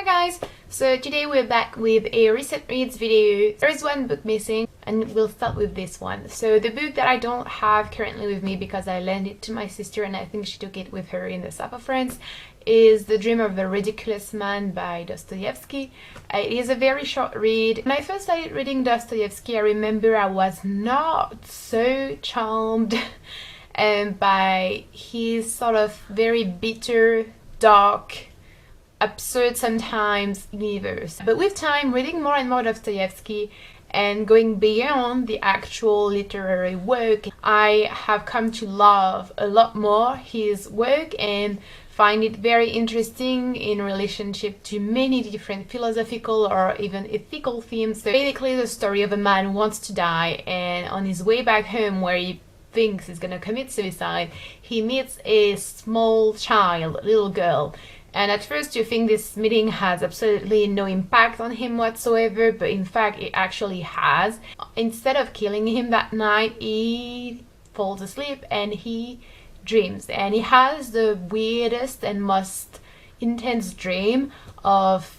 Hi guys! So today we're back with a recent reads video. There is one book missing and we'll start with this one. So the book that I don't have currently with me because I lent it to my sister and I think she took it with her in the south of France is The Dream of a Ridiculous Man by Dostoyevsky. It is a very short read. When I first started reading Dostoyevsky, I remember I was not so charmed by his sort of very bitter, dark, absurd sometimes universe. But with time, reading more and more Dostoyevsky and going beyond the actual literary work, I have come to love a lot more his work and find it very interesting in relationship to many different philosophical or even ethical themes. So basically the story of a man who wants to die, and on his way back home where he thinks he's gonna commit suicide, he meets a small child, a little girl. And at first you think this meeting has absolutely no impact on him whatsoever, but in fact it actually has. Instead of killing him that night, he falls asleep and he dreams. And he has the weirdest and most intense dream of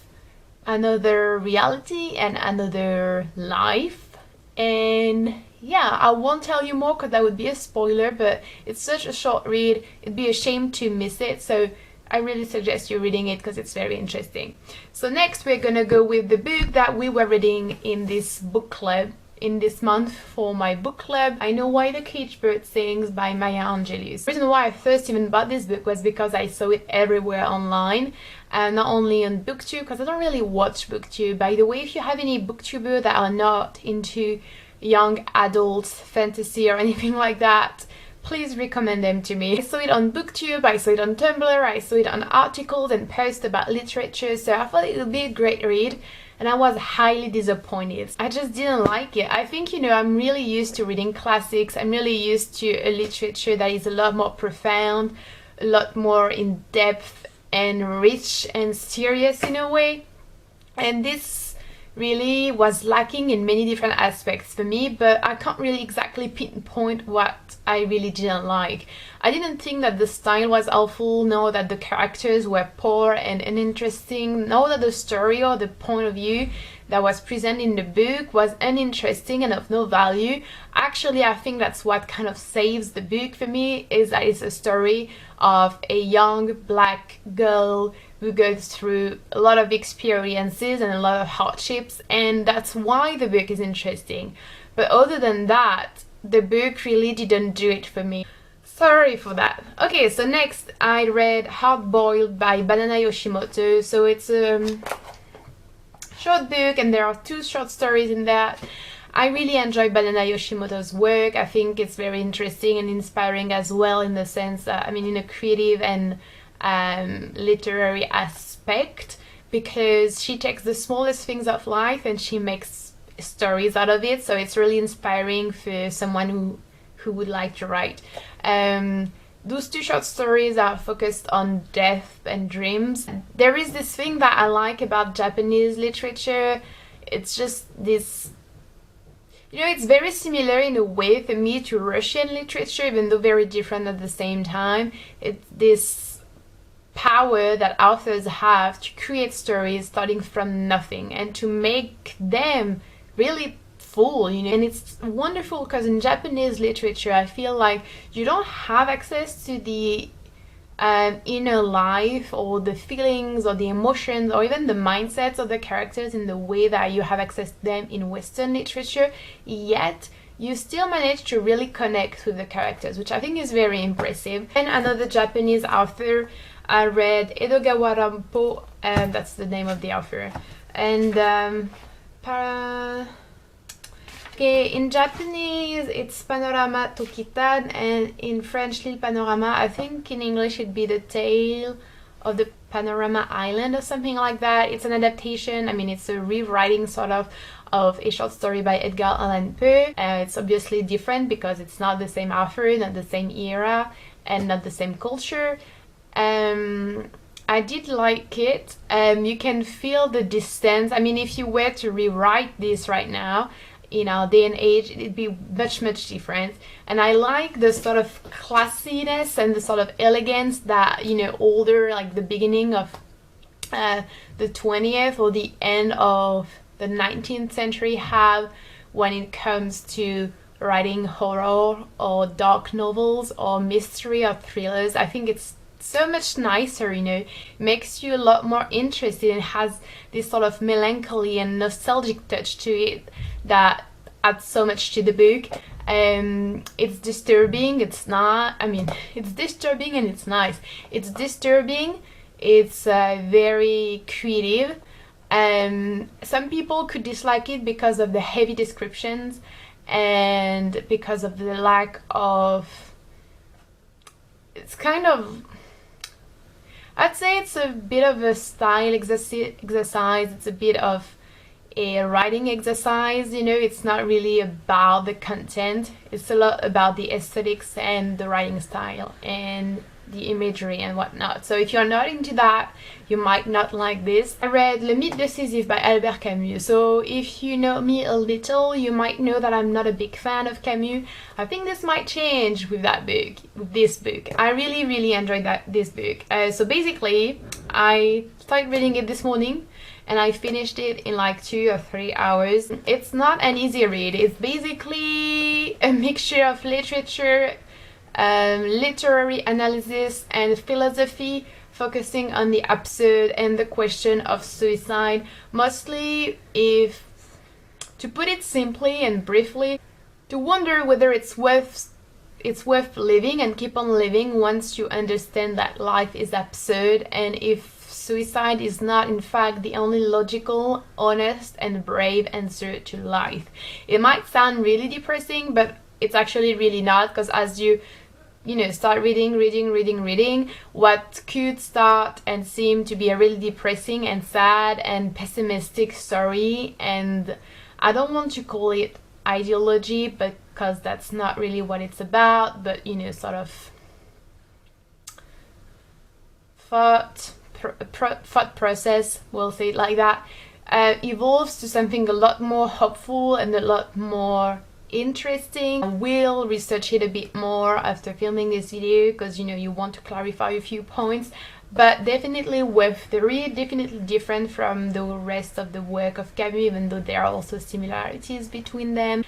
another reality and another life. And yeah, I won't tell you more because that would be a spoiler, but it's such a short read, it'd be a shame to miss it. So I really suggest you reading it because it's very interesting. So next we're gonna go with the book that we were reading in this book club in this month for my book club. I Know Why the Caged Bird Sings by Maya Angelou. The reason why I first even bought this book was because I saw it everywhere online, and not only on BookTube, because I don't really watch BookTube. By the way, if you have any BookTubers that are not into young adult fantasy or anything like that, please recommend them to me. I saw it on BookTube, I saw it on Tumblr, I saw it on articles and posts about literature, so I thought it would be a great read, and I was highly disappointed. I just didn't like it. I think, you know, I'm really used to reading classics, I'm really used to a literature that is a lot more profound, a lot more in depth and rich and serious in a way, and this really was lacking in many different aspects for me, but I can't really exactly pinpoint what I really didn't like. I didn't think that the style was awful, nor that the characters were poor and uninteresting, nor that the story or the point of view that was present in the book was uninteresting and of no value. Actually, I think that's what kind of saves the book for me, is that it's a story of a young black girl who goes through a lot of experiences and a lot of hardships, and that's why the book is interesting. But other than that, the book really didn't do it for me. Sorry for that. Okay, so next I read Hard Boiled by Banana Yoshimoto. So it's a short book and there are 2 short stories in that. I really enjoy Banana Yoshimoto's work. I think it's very interesting and inspiring as well, in the sense that, I mean, in a creative and literary aspect, because she takes the smallest things of life and she makes stories out of it. So it's really inspiring for someone who would like to write. Those 2 short stories are focused on death and dreams. There is this thing that I like about Japanese literature. It's just this, you know, it's very similar in a way for me to Russian literature, even though very different at the same time. It's this power that authors have to create stories starting from nothing and to make them really full, you know. And it's wonderful because in Japanese literature I feel like you don't have access to the inner life or the feelings or the emotions or even the mindsets of the characters in the way that you have access to them in Western literature, yet you still manage to really connect with the characters, which I think is very impressive. And another Japanese author, I read Edogawa Rampo, that's the name of the author. And okay, in Japanese it's Panorama Tokitan, and in French L'Île Panorama. I think in English it'd be The Tale of the Panorama Island or something like that. It's an adaptation, I mean it's a rewriting sort of a short story by Edgar Allan Poe. It's obviously different because it's not the same author, not the same era, and not the same culture. I did like it. You can feel the distance. I mean, if you were to rewrite this right now, in our day and age, it'd be much different. And I like the sort of classiness and the sort of elegance that, you know, older, like the beginning of the 20th or the end of the 19th century have when it comes to writing horror or dark novels or mystery or thrillers. I think it's so much nicer, you know, it makes you a lot more interested and has this sort of melancholy and nostalgic touch to it that adds so much to the book. It's disturbing, it's not, I mean, it's disturbing and it's nice. It's disturbing, it's very creative. Some people could dislike it because of the heavy descriptions and because of the lack of, it's kind of, I'd say it's a bit of a style exercise, it's a bit of a writing exercise, you know, it's not really about the content, it's a lot about the aesthetics and the writing style and the imagery and whatnot. So if you're not into that, you might not like this. I read Le Mythe de Sisyphe by Albert Camus. So if you know me a little, you might know that I'm not a big fan of Camus. I think this might change with that book, with this book. I really enjoyed this book. So basically, I started reading it this morning and I finished it in like 2 or 3 hours. It's not an easy read. It's basically a mixture of literature, literary analysis and philosophy, focusing on the absurd and the question of suicide. Mostly, if to put it simply and briefly, to wonder whether it's worth living and keep on living once you understand that life is absurd, and if suicide is not in fact the only logical, honest and brave answer to life. It might sound really depressing, but it's actually really not, because as you know, start reading, what could start and seem to be a really depressing and sad and pessimistic story, and I don't want to call it ideology because that's not really what it's about, but you know, sort of thought process, we'll say it like that, evolves to something a lot more hopeful and a lot more interesting. I will research it a bit more after filming this video because, you know, you want to clarify a few points, but definitely worth the read, definitely different from the rest of the work of Camus, even though there are also similarities between them.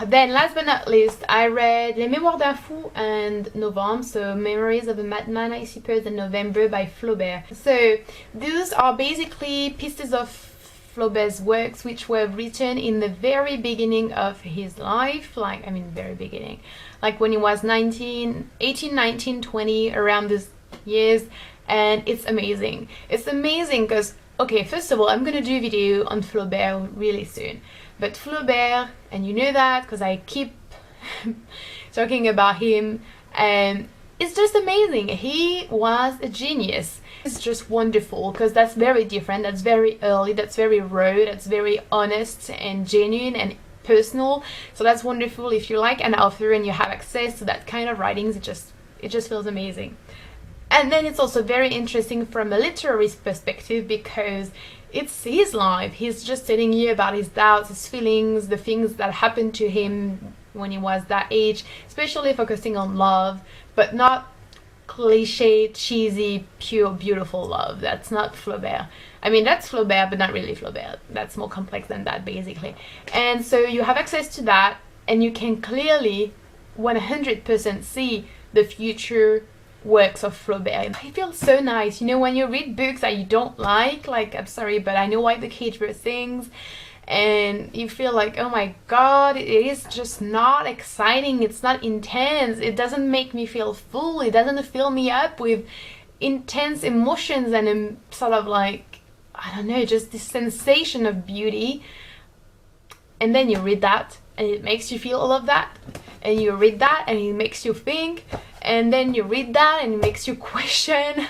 Then last but not least, I read Les Mémoires d'un Fou and Novembre, so Memories of a Madman, I suppose, and Novembre by Flaubert. So those are basically pieces of Flaubert's works which were written in the very beginning of his life, like, I mean, very beginning, like when he was 18, 19, 20, around these years, and it's amazing. It's amazing because, okay, first of all, I'm gonna do a video on Flaubert really soon, but Flaubert, and you know that because I keep talking about him, and it's just amazing. He was a genius. It's just wonderful because that's very different, that's very early, that's very raw, that's very honest and genuine and personal. So that's wonderful. If you like an author and you have access to that kind of writings, it just feels amazing. And then it's also very interesting from a literary perspective because it's his life. He's just telling you about his doubts, his feelings, the things that happened to him when he was that age, especially focusing on love, but not cliche, cheesy, pure, beautiful love. That's not Flaubert. I mean, that's Flaubert, but not really Flaubert. That's more complex than that, basically. And so you have access to that, and you can clearly 100% see the future works of Flaubert. It feels so nice, you know, when you read books that you don't like, I'm sorry, but I know why the cage bird sings, and you feel like, oh my god, it is just not exciting, it's not intense, it doesn't make me feel full, it doesn't fill me up with intense emotions and sort of like, I don't know, just this sensation of beauty. And then you read that and it makes you feel all of that, and you read that and it makes you think, and then you read that and it makes you question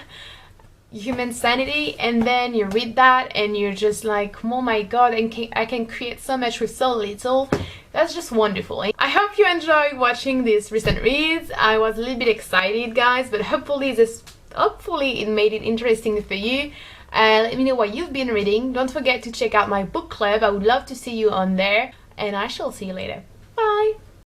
human sanity, and then you read that and you're just like, oh my god, I can create so much with so little. That's just wonderful. I hope you enjoyed watching these recent reads. I was a little bit excited, guys, but hopefully it made it interesting for you. Let me know what you've been reading. Don't forget to check out my book club. I would love to see you on there, and I shall see you later. Bye!